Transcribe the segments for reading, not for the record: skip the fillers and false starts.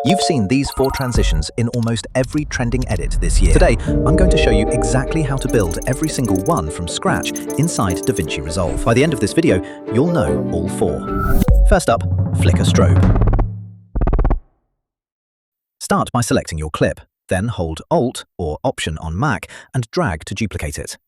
You've seen these 4 transitions in almost every trending edit this year. Today, I'm going to show you exactly how to build every single one from scratch inside DaVinci Resolve. By the end of this video, you'll know all 4. First up, flicker strobe. Start by selecting your clip, then hold Alt or Option on Mac and drag to duplicate it.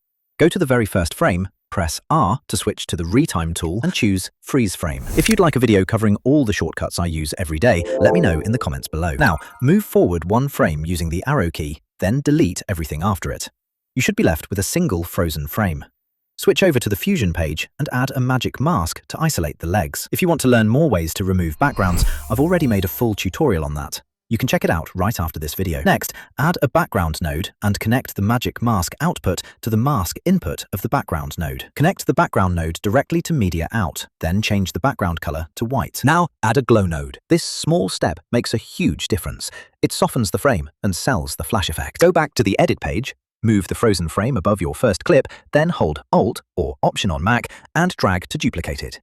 Go to the very first frame, press R to switch to the Retime tool and choose Freeze Frame. If you'd like a video covering all the shortcuts I use every day, let me know in the comments below. Now, move forward 1 frame using the arrow key, then delete everything after it. You should be left with a single frozen frame. Switch over to the Fusion page and add a magic mask to isolate the legs. If you want to learn more ways to remove backgrounds, I've already made a full tutorial on that. You can check it out right after this video. Next, add a background node and connect the magic mask output to the mask input of the background node. Connect the background node directly to media out, then change the background color to white. Now, add a glow node. This small step makes a huge difference. It softens the frame and sells the flash effect. Go back to the edit page, move the frozen frame above your first clip, then hold Alt or Option on Mac and drag to duplicate it.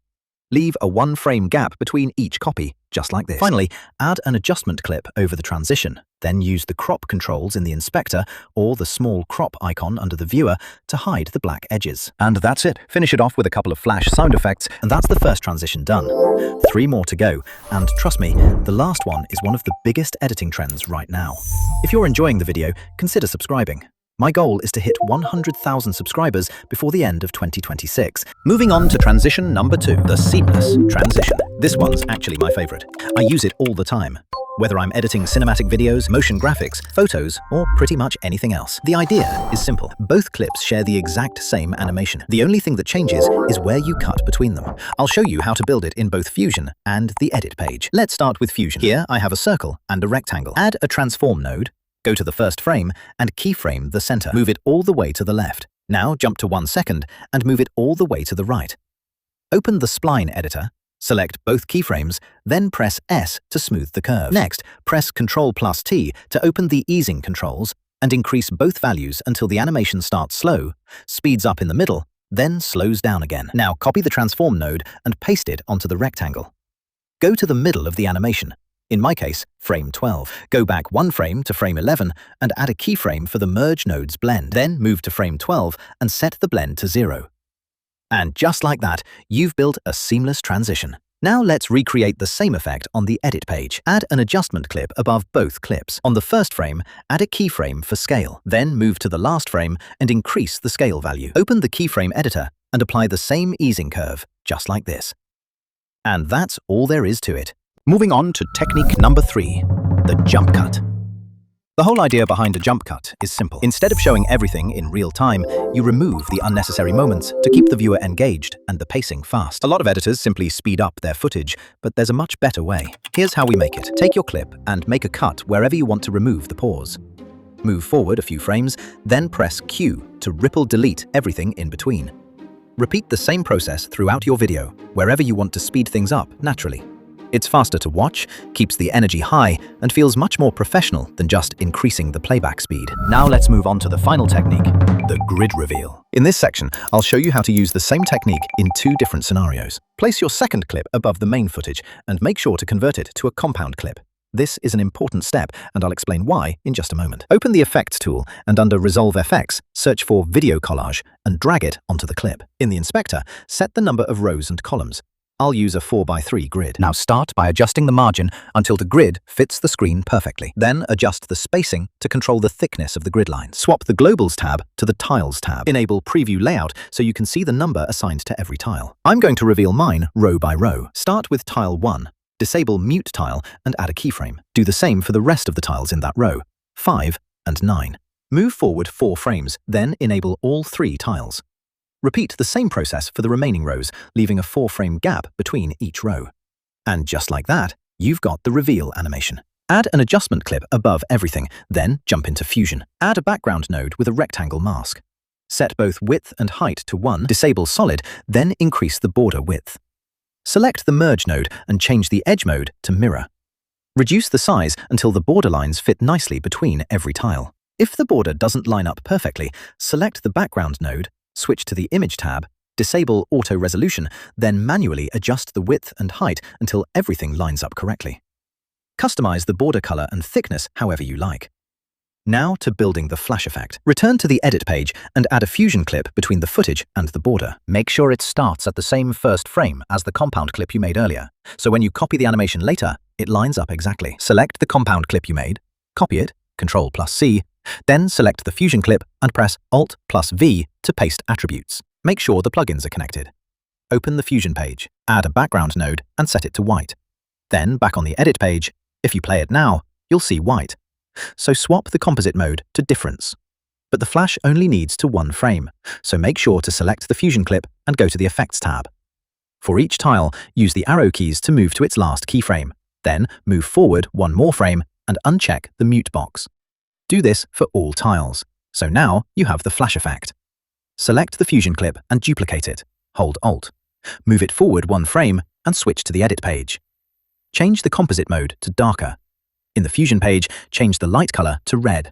Leave a 1 frame gap between each copy, just like this. Finally, add an adjustment clip over the transition, then use the crop controls in the inspector or the small crop icon under the viewer to hide the black edges. And that's it. Finish it off with a couple of flash sound effects, and that's the first transition done. 3 more to go, and trust me, the last one is one of the biggest editing trends right now. If you're enjoying the video, consider subscribing. My goal is to hit 100,000 subscribers before the end of 2026. Moving on to transition number 2, the seamless transition. This one's actually my favorite. I use it all the time, whether I'm editing cinematic videos, motion graphics, photos, or pretty much anything else. The idea is simple. Both clips share the exact same animation. The only thing that changes is where you cut between them. I'll show you how to build it in both Fusion and the edit page. Let's start with Fusion. Here I have a circle and a rectangle. Add a transform node. Go to the first frame and keyframe the center. Move it all the way to the left. Now jump to 1 second and move it all the way to the right. Open the spline editor, select both keyframes, then press S to smooth the curve. Next, press Ctrl+T to open the easing controls and increase both values until the animation starts slow, speeds up in the middle, then slows down again. Now copy the transform node and paste it onto the rectangle. Go to the middle of the animation. In my case, frame 12. Go back 1 frame to frame 11 and add a keyframe for the merge nodes blend. Then move to frame 12 and set the blend to 0. And just like that, you've built a seamless transition. Now let's recreate the same effect on the edit page. Add an adjustment clip above both clips. On the first frame, add a keyframe for scale. Then move to the last frame and increase the scale value. Open the keyframe editor and apply the same easing curve, just like this. And that's all there is to it. Moving on to technique number 3, the jump cut. The whole idea behind a jump cut is simple. Instead of showing everything in real time, you remove the unnecessary moments to keep the viewer engaged and the pacing fast. A lot of editors simply speed up their footage, but there's a much better way. Here's how we make it. Take your clip and make a cut wherever you want to remove the pause. Move forward a few frames, then press Q to ripple delete everything in between. Repeat the same process throughout your video, wherever you want to speed things up naturally. It's faster to watch, keeps the energy high, and feels much more professional than just increasing the playback speed. Now let's move on to the final technique, the grid reveal. In this section, I'll show you how to use the same technique in 2 different scenarios. Place your second clip above the main footage and make sure to convert it to a compound clip. This is an important step, and I'll explain why in just a moment. Open the Effects tool and under Resolve FX, search for Video Collage and drag it onto the clip. In the inspector, set the number of rows and columns. I'll use a 4x3 grid. Now start by adjusting the margin until the grid fits the screen perfectly. Then adjust the spacing to control the thickness of the grid line. Swap the Globals tab to the Tiles tab. Enable Preview Layout so you can see the number assigned to every tile. I'm going to reveal mine row by row. Start with Tile 1, disable Mute Tile and add a keyframe. Do the same for the rest of the tiles in that row, 5 and 9. Move forward 4 frames, then enable all 3 tiles. Repeat the same process for the remaining rows, leaving a 4-frame gap between each row. And just like that, you've got the reveal animation. Add an adjustment clip above everything, then jump into Fusion. Add a background node with a rectangle mask. Set both width and height to 1, disable solid, then increase the border width. Select the merge node and change the edge mode to mirror. Reduce the size until the border lines fit nicely between every tile. If the border doesn't line up perfectly, select the background node, switch to the Image tab, disable Auto Resolution, then manually adjust the width and height until everything lines up correctly. Customize the border color and thickness however you like. Now to building the flash effect. Return to the edit page and add a fusion clip between the footage and the border. Make sure it starts at the same first frame as the compound clip you made earlier, so when you copy the animation later, it lines up exactly. Select the compound clip you made, copy it, Ctrl+C, then select the fusion clip and press Alt+V to paste attributes. Make sure the plugins are connected. Open the fusion page, add a background node and set it to white. Then back on the edit page, if you play it now, you'll see white. So swap the composite mode to difference. But the flash only needs to one frame, so make sure to select the fusion clip and go to the Effects tab. For each tile, use the arrow keys to move to its last keyframe. Then move forward one more frame and uncheck the mute box. Do this for all tiles. So now you have the flash effect. Select the fusion clip and duplicate it. Hold Alt. Move it forward one frame and switch to the edit page. Change the composite mode to darker. In the fusion page, change the light color to red.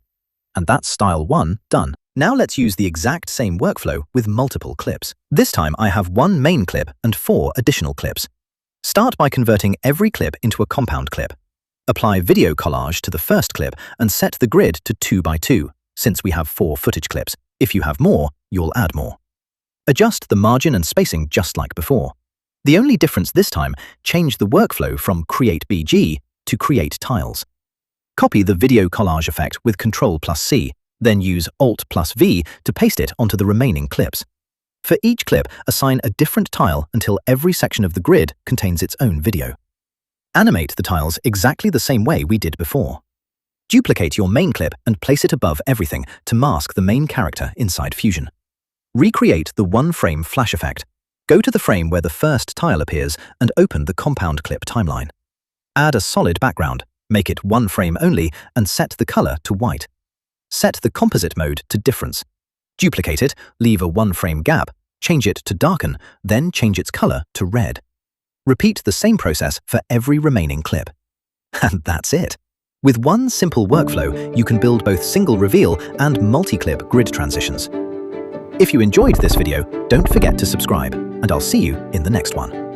And that's style 1 done. Now let's use the exact same workflow with multiple clips. This time I have one main clip and 4 additional clips. Start by converting every clip into a compound clip. Apply video collage to the first clip and set the grid to 2 by 2, since we have 4 footage clips. If you have more, you'll add more. Adjust the margin and spacing just like before. The only difference this time, change the workflow from Create BG to Create Tiles. Copy the video collage effect with Ctrl+C, then use Alt+V to paste it onto the remaining clips. For each clip, assign a different tile until every section of the grid contains its own video. Animate the tiles exactly the same way we did before. Duplicate your main clip and place it above everything to mask the main character inside Fusion. Recreate the one-frame flash effect. Go to the frame where the first tile appears and open the compound clip timeline. Add a solid background, make it one frame only, and set the color to white. Set the composite mode to difference. Duplicate it, leave a one-frame gap, change it to darken, then change its color to red. Repeat the same process for every remaining clip. And that's it. With one simple workflow, you can build both single reveal and multi-clip grid transitions. If you enjoyed this video, don't forget to subscribe, and I'll see you in the next one.